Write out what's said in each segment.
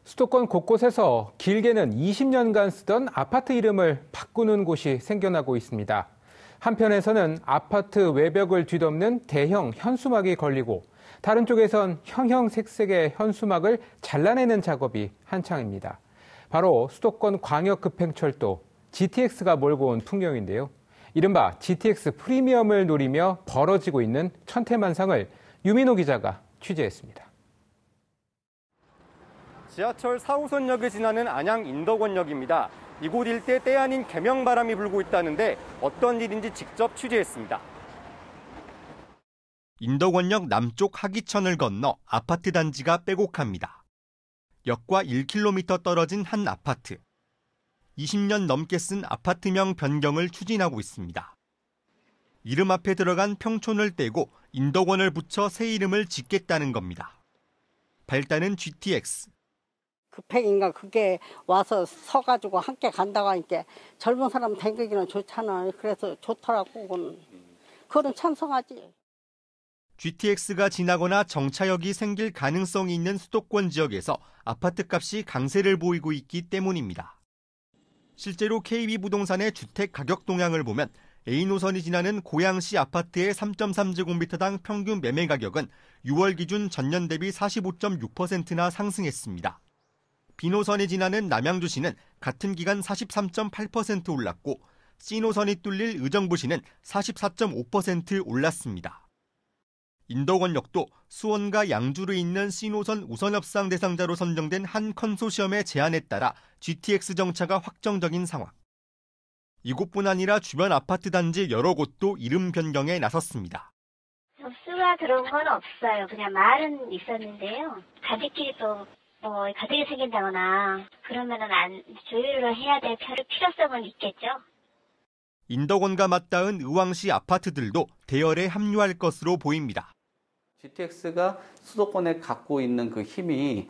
수도권 곳곳에서 길게는 20년간 쓰던 아파트 이름을 바꾸는 곳이 생겨나고 있습니다. 한편에서는 아파트 외벽을 뒤덮는 대형 현수막이 걸리고 다른 쪽에선 형형색색의 현수막을 잘라내는 작업이 한창입니다. 바로 수도권 광역급행철도 GTX가 몰고 온 풍경인데요. 이른바 GTX 프리미엄을 노리며 벌어지고 있는 천태만상을 유민호 기자가 취재했습니다. 지하철 4호선역을 지나는 안양 인덕원역입니다. 이곳 일대 때 아닌 개명바람이 불고 있다는데 어떤 일인지 직접 취재했습니다. 인덕원역 남쪽 하기천을 건너 아파트 단지가 빼곡합니다. 역과 1km 떨어진 한 아파트. 20년 넘게 쓴 아파트명 변경을 추진하고 있습니다. 이름 앞에 들어간 평촌을 떼고 인덕원을 붙여 새 이름을 짓겠다는 겁니다. 발단은 GTX. 급행인가 그게 와서 서가지고 함께 간다고 하니까 젊은 사람 댕기기는 좋잖아. 그래서 좋더라고. 그거는 찬성하지. GTX가 지나거나 정차역이 생길 가능성이 있는 수도권 지역에서 아파트값이 강세를 보이고 있기 때문입니다. 실제로 KB부동산의 주택 가격 동향을 보면 A노선이 지나는 고양시 아파트의 3.3제곱미터당 평균 매매 가격은 6월 기준 전년 대비 45.6%나 상승했습니다. B노선이 지나는 남양주시는 같은 기간 43.8% 올랐고 C노선이 뚫릴 의정부시는 44.5% 올랐습니다. 인덕원역도 수원과 양주를 잇는 C노선 우선협상 대상자로 선정된 한 컨소시엄의 제안에 따라 GTX 정차가 확정적인 상황. 이곳뿐 아니라 주변 아파트 단지 여러 곳도 이름 변경에 나섰습니다. 접수가 들어온 건 없어요. 그냥 말은 있었는데요. 가족끼리 또 가족이 생긴다거나 그러면은 조율을 해야 될 필요성은 있겠죠. 인덕원과 맞닿은 의왕시 아파트들도 대열에 합류할 것으로 보입니다. GTX가 수도권에 갖고 있는 그 힘이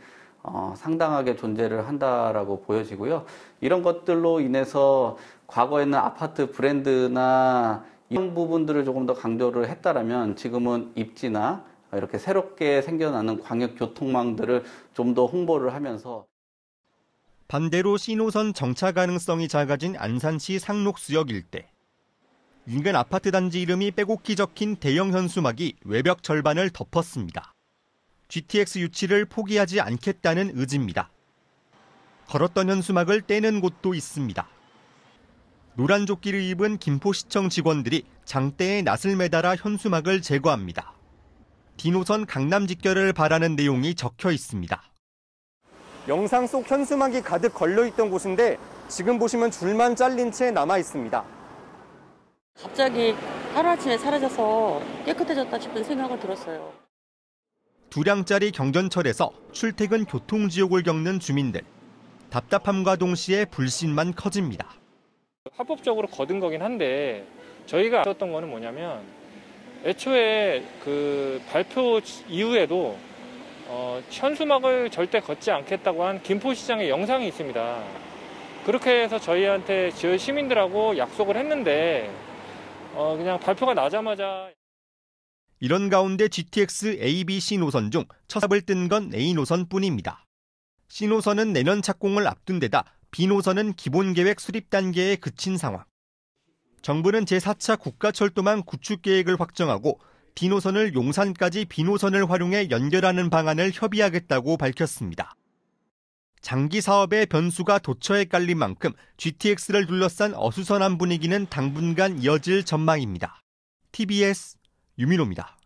상당하게 존재를 한다라고 보여지고요. 이런 것들로 인해서 과거에는 아파트 브랜드나 이런 부분들을 조금 더 강조를 했다라면 지금은 입지나 이렇게 새롭게 생겨나는 광역교통망들을 좀 더 홍보를 하면서. 반대로 C노선 정차 가능성이 작아진 안산시 상록수역 일대. 인근 아파트 단지 이름이 빼곡히 적힌 대형 현수막이 외벽 절반을 덮었습니다. GTX 유치를 포기하지 않겠다는 의지입니다. 걸었던 현수막을 떼는 곳도 있습니다. 노란 조끼를 입은 김포시청 직원들이 장대에 낫을 매달아 현수막을 제거합니다. D노선 강남 직결을 바라는 내용이 적혀 있습니다. 영상 속 현수막이 가득 걸려있던 곳인데 지금 보시면 줄만 잘린 채 남아 있습니다. 갑자기 하루아침에 사라져서 깨끗해졌다 싶은 생각을 들었어요. 2량짜리 경전철에서 출퇴근 교통지옥을 겪는 주민들. 답답함과 동시에 불신만 커집니다. 합법적으로 거둔 거긴 한데 저희가 알았던 거는 뭐냐면 애초에 그 발표 이후에도 현수막을 절대 걷지 않겠다고 한 김포시장의 영상이 있습니다. 그렇게 해서 저희한테 지역 시민들하고 약속을 했는데 그냥 발표가 나자마자. 이런 가운데 GTX A, B, C 노선 중 첫 삽을 뜬 건 A노선뿐입니다. C노선은 내년 착공을 앞둔 데다 B노선은 기본계획 수립 단계에 그친 상황. 정부는 제4차 국가철도망 구축 계획을 확정하고 D노선을 용산까지 B노선을 활용해 연결하는 방안을 협의하겠다고 밝혔습니다. 장기 사업의 변수가 도처에 깔린 만큼 GTX를 둘러싼 어수선한 분위기는 당분간 이어질 전망입니다. TBS 유민호입니다.